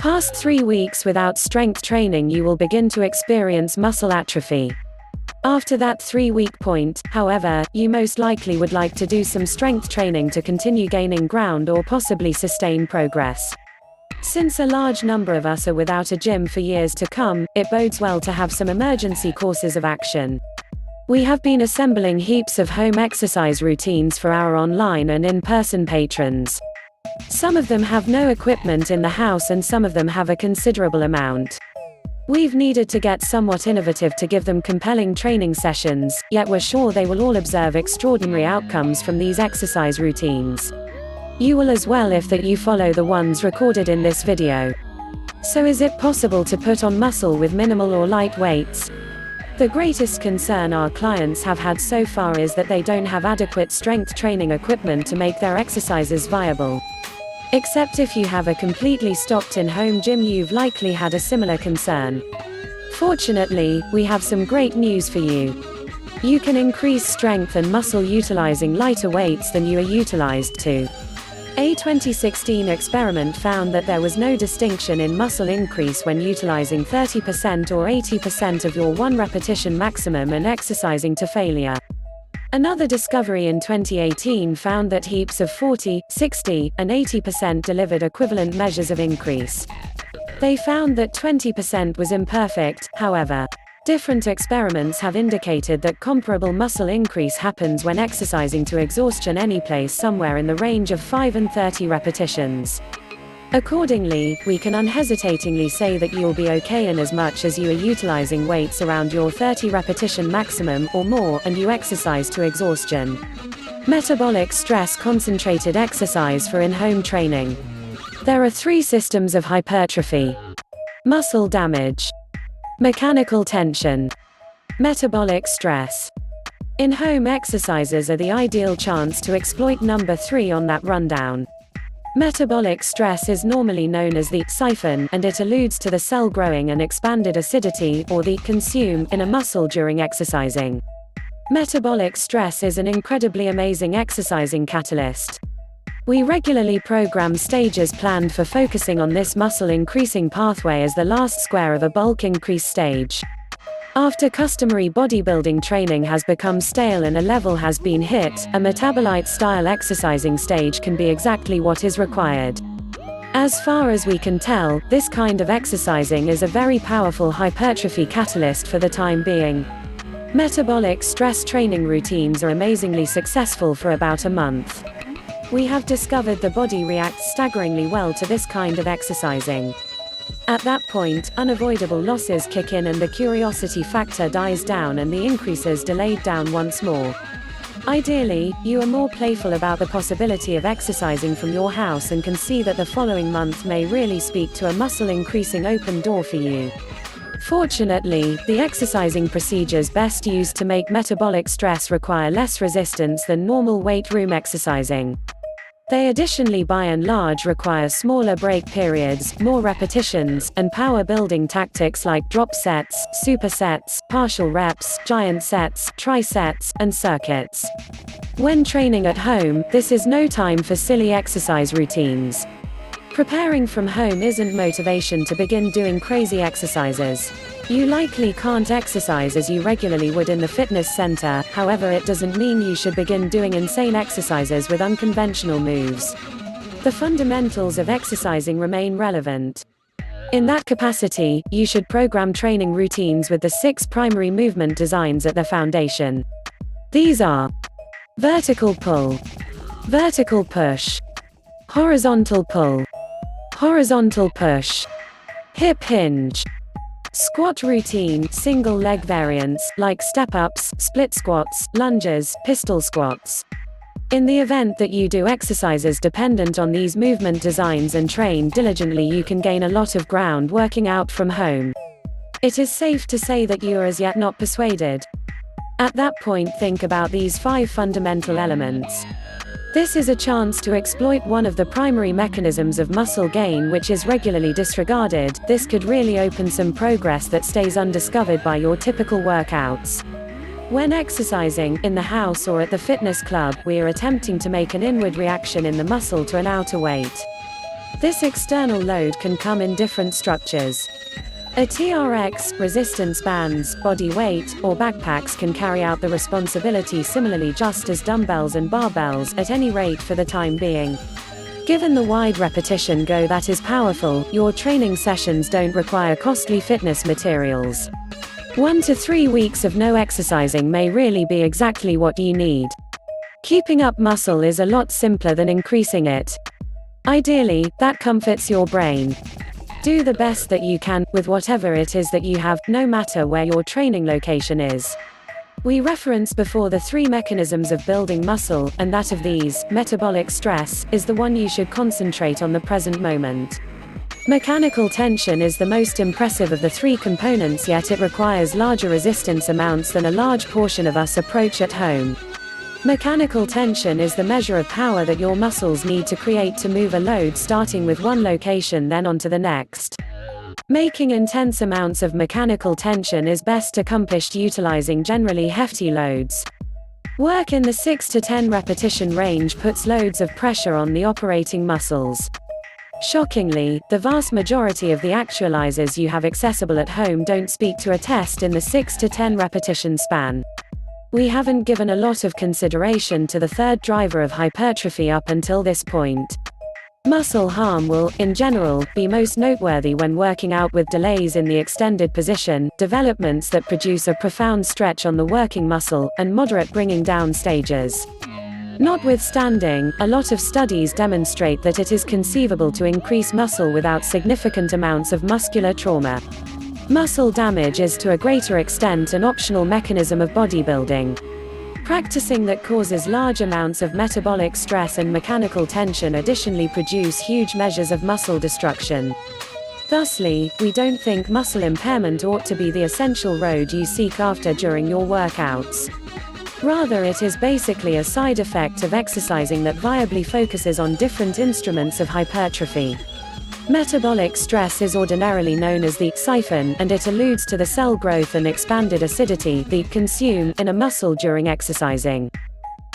Past 3 weeks without strength training, you will begin to experience muscle atrophy. After that 3-week point, however, you most likely would like to do some strength training to continue gaining ground or possibly sustain progress. Since a large number of us are without a gym for years to come, it bodes well to have some emergency courses of action. We have been assembling heaps of home exercise routines for our online and in-person patrons. Some of them have no equipment in the house and some of them have a considerable amount. We've needed to get somewhat innovative to give them compelling training sessions, yet we're sure they will all observe extraordinary outcomes from these exercise routines. You will as well if that you follow the ones recorded in this video. So is it possible to put on muscle with minimal or light weights? The greatest concern our clients have had so far is that they don't have adequate strength training equipment to make their exercises viable. Except if you have a completely stocked in-home gym, you've likely had a similar concern. Fortunately, we have some great news for you. You can increase strength and muscle utilizing lighter weights than you are utilized to. A 2016 experiment found that there was no distinction in muscle increase when utilizing 30% or 80% of your 1 repetition maximum and exercising to failure. Another discovery in 2018 found that heaps of 40, 60, and 80% delivered equivalent measures of increase. They found that 20% was imperfect, however. Different experiments have indicated that comparable muscle increase happens when exercising to exhaustion anyplace somewhere in the range of 5 and 30 repetitions. Accordingly, we can unhesitatingly say that you'll be okay in as much as you are utilizing weights around your 30 repetition maximum or more and you exercise to exhaustion. Metabolic stress concentrated exercise for in-home training. There are 3 systems of hypertrophy: muscle damage, mechanical tension, metabolic stress. In-home exercises are the ideal chance to exploit number 3 on that rundown. Metabolic stress is normally known as the siphon, and it alludes to the cell growing and expanded acidity, or the consume, in a muscle during exercising. Metabolic stress is an incredibly amazing exercising catalyst. We regularly program stages planned for focusing on this muscle increasing pathway as the last square of a bulk increase stage. After customary bodybuilding training has become stale and a level has been hit, a metabolite-style exercising stage can be exactly what is required. As far as we can tell, this kind of exercising is a very powerful hypertrophy catalyst for the time being. Metabolic stress training routines are amazingly successful for about a month. We have discovered the body reacts staggeringly well to this kind of exercising. At that point, unavoidable losses kick in and the curiosity factor dies down and the increases delayed down once more. Ideally, you are more playful about the possibility of exercising from your house and can see that the following month may really speak to a muscle increasing open door for you. Fortunately, the exercising procedures best used to make metabolic stress require less resistance than normal weight room exercising. They additionally by and large require smaller break periods, more repetitions, and power building tactics like drop sets, supersets, partial reps, giant sets, tri-sets, and circuits. When training at home, this is no time for silly exercise routines. Preparing from home isn't motivation to begin doing crazy exercises. You likely can't exercise as you regularly would in the fitness center, however it doesn't mean you should begin doing insane exercises with unconventional moves. The fundamentals of exercising remain relevant. In that capacity, you should program training routines with the 6 primary movement designs at their foundation. These are: vertical pull, vertical push, horizontal pull, horizontal push, hip hinge. Squat routine, single leg variants, like step-ups, split squats, lunges, pistol squats. In the event that you do exercises dependent on these movement designs and train diligently, you can gain a lot of ground working out from home. It is safe to say that you are as yet not persuaded. At that point, think about these 5 fundamental elements. This is a chance to exploit one of the primary mechanisms of muscle gain which is regularly disregarded. This could really open some progress that stays undiscovered by your typical workouts. When exercising, in the house or at the fitness club, we are attempting to make an inward reaction in the muscle to an outer weight. This external load can come in different structures. A TRX, resistance bands, body weight, or backpacks can carry out the responsibility similarly just as dumbbells and barbells, at any rate for the time being. Given the wide repetition go that is powerful, your training sessions don't require costly fitness materials. 1 to 3 weeks of no exercising may really be exactly what you need. Keeping up muscle is a lot simpler than increasing it. Ideally, that comforts your brain. Do the best that you can, with whatever it is that you have, no matter where your training location is. We referenced before the 3 mechanisms of building muscle, and that of these, metabolic stress, is the one you should concentrate on the present moment. Mechanical tension is the most impressive of the 3 components, yet it requires larger resistance amounts than a large portion of us approach at home. Mechanical tension is the measure of power that your muscles need to create to move a load starting with one location then onto the next. Making intense amounts of mechanical tension is best accomplished utilizing generally hefty loads. Work in the 6 to 10 repetition range puts loads of pressure on the operating muscles. Shockingly, the vast majority of the actualizers you have accessible at home don't speak to a test in the 6 to 10 repetition span. We haven't given a lot of consideration to the third driver of hypertrophy up until this point. Muscle harm will, in general, be most noteworthy when working out with delays in the extended position, developments that produce a profound stretch on the working muscle, and moderate bringing down stages. Notwithstanding, a lot of studies demonstrate that it is conceivable to increase muscle without significant amounts of muscular trauma. Muscle damage is to a greater extent an optional mechanism of bodybuilding. Practicing that causes large amounts of metabolic stress and mechanical tension additionally produce huge measures of muscle destruction. Thusly, we don't think muscle impairment ought to be the essential road you seek after during your workouts. Rather, it is basically a side effect of exercising that viably focuses on different instruments of hypertrophy. Metabolic stress is ordinarily known as the siphon, and it alludes to the cell growth and expanded acidity they consume in a muscle during exercising.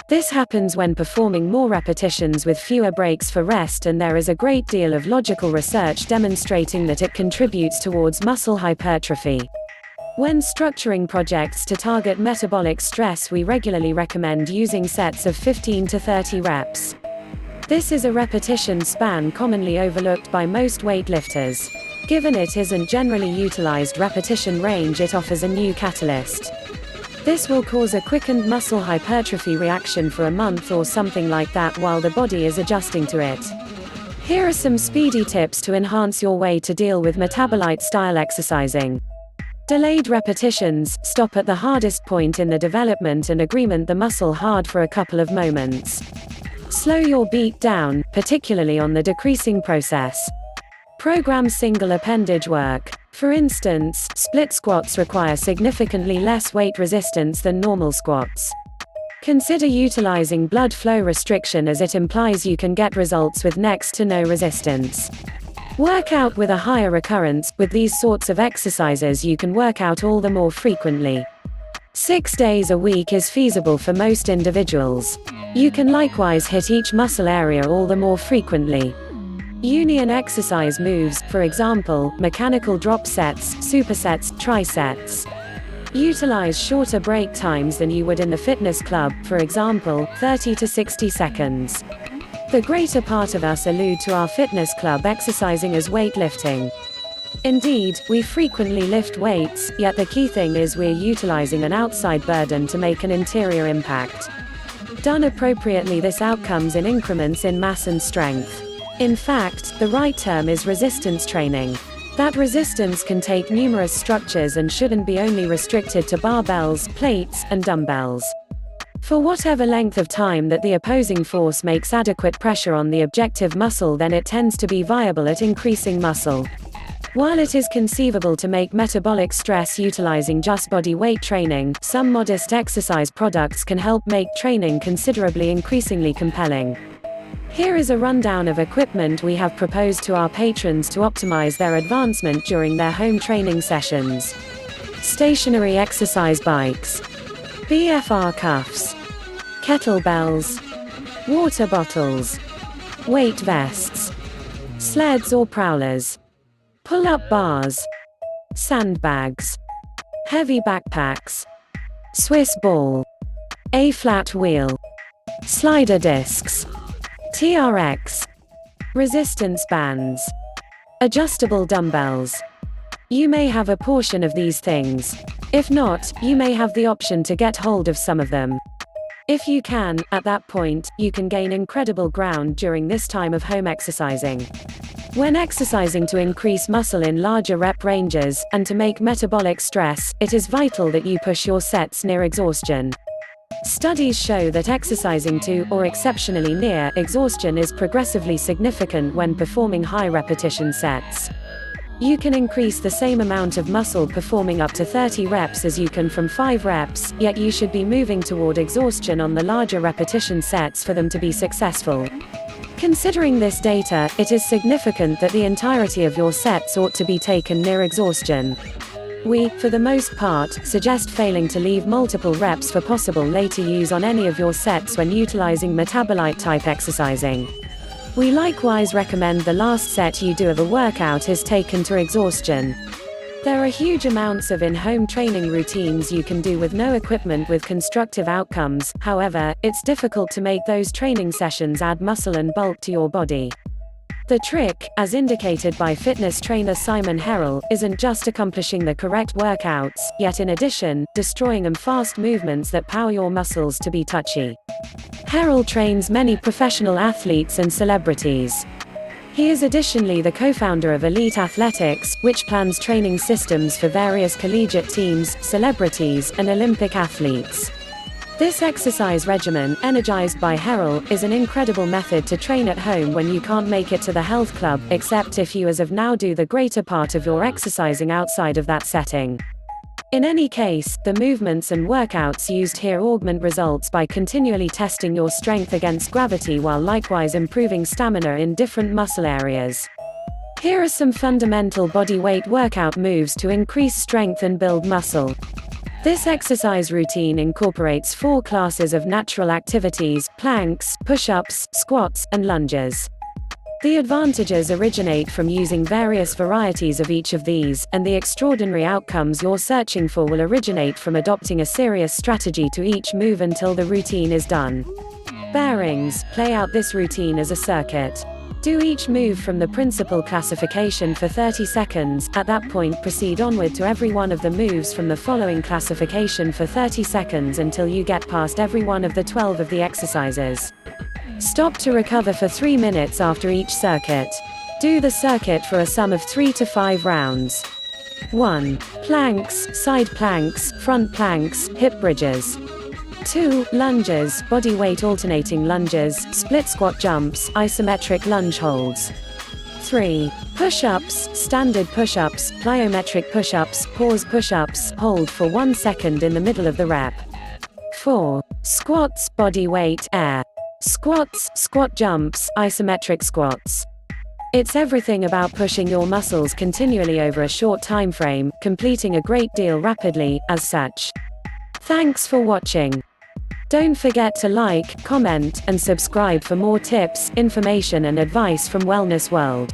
This happens when performing more repetitions with fewer breaks for rest, and there is a great deal of logical research demonstrating that it contributes towards muscle hypertrophy. When structuring projects to target metabolic stress, we regularly recommend using sets of 15 to 30 reps. This is a repetition span commonly overlooked by most weightlifters. Given it isn't generally utilized repetition range, it offers a new catalyst. This will cause a quickened muscle hypertrophy reaction for a month or something like that while the body is adjusting to it. Here are some speedy tips to enhance your way to deal with metabolite-style exercising. Delayed repetitions, stop at the hardest point in the development and agreement the muscle hard for a couple of moments. Slow your beat down, particularly on the decreasing process. Program single appendage work. For instance, split squats require significantly less weight resistance than normal squats. Consider utilizing blood flow restriction, as it implies you can get results with next to no resistance. Work out with a higher recurrence. With these sorts of exercises you can work out all the more frequently. 6 days a week is feasible for most individuals. You can likewise hit each muscle area all the more frequently. Union exercise moves, for example, mechanical drop sets, supersets, trisets. Utilize shorter break times than you would in the fitness club, for example, 30 to 60 seconds. The greater part of us allude to our fitness club exercising as weightlifting. Indeed, we frequently lift weights, yet the key thing is we're utilizing an outside burden to make an interior impact. Done appropriately, this outcomes in increments in mass and strength. In fact, the right term is resistance training. That resistance can take numerous structures and shouldn't be only restricted to barbells, plates, and dumbbells. For whatever length of time that the opposing force makes adequate pressure on the objective muscle, then it tends to be viable at increasing muscle. While it is conceivable to make metabolic stress utilizing just body weight training, some modest exercise products can help make training considerably increasingly compelling. Here is a rundown of equipment we have proposed to our patrons to optimize their advancement during their home training sessions. Stationary exercise bikes, BFR cuffs, kettlebells, water bottles, weight vests, sleds or prowlers, pull-up bars, sandbags, heavy backpacks, Swiss ball, A-flat wheel, slider discs, TRX, resistance bands, adjustable dumbbells. You may have a portion of these things. If not, you may have the option to get hold of some of them. If you can, at that point, you can gain incredible ground during this time of home exercising. When exercising to increase muscle in larger rep ranges, and to make metabolic stress, it is vital that you push your sets near exhaustion. Studies show that exercising to, or exceptionally near, exhaustion is progressively significant when performing high repetition sets. You can increase the same amount of muscle performing up to 30 reps as you can from 5 reps, yet you should be moving toward exhaustion on the larger repetition sets for them to be successful. Considering this data, it is significant that the entirety of your sets ought to be taken near exhaustion. We, for the most part, suggest failing to leave multiple reps for possible later use on any of your sets when utilizing metabolite-type exercising. We likewise recommend the last set you do of a workout is taken to exhaustion. There are huge amounts of in-home training routines you can do with no equipment with constructive outcomes. However, it's difficult to make those training sessions add muscle and bulk to your body. The trick, as indicated by fitness trainer Simon Herrell, isn't just accomplishing the correct workouts, yet in addition, destroying fast movements that power your muscles to be touchy. Herrell trains many professional athletes and celebrities. He is additionally the co-founder of Elite Athletics, which plans training systems for various collegiate teams, celebrities, and Olympic athletes. This exercise regimen, energized by Herrell, is an incredible method to train at home when you can't make it to the health club, except if you as of now do the greater part of your exercising outside of that setting. In any case, the movements and workouts used here augment results by continually testing your strength against gravity while likewise improving stamina in different muscle areas. Here are some fundamental body weight workout moves to increase strength and build muscle. This exercise routine incorporates 4 classes of natural activities: planks, push-ups, squats, and lunges. The advantages originate from using various varieties of each of these, and the extraordinary outcomes you're searching for will originate from adopting a serious strategy to each move until the routine is done. Bearings: play out this routine as a circuit. Do each move from the principal classification for 30 seconds, at that point proceed onward to every one of the moves from the following classification for 30 seconds until you get past every one of the 12 of the exercises. Stop to recover for 3 minutes after each circuit. Do the circuit for a sum of 3 to 5 rounds. 1. Planks, side planks, front planks, hip bridges. 2. Lunges, body weight alternating lunges, split squat jumps, isometric lunge holds. 3. Push-ups, standard push-ups, plyometric push-ups, pause push-ups, hold for 1 second in the middle of the rep. 4. Squats, body weight, air. Squats, squat jumps, isometric squats. It's everything about pushing your muscles continually over a short time frame, completing a great deal rapidly, as such. Thanks for watching. Don't forget to like, comment, and subscribe for more tips, information and advice from Wellness World.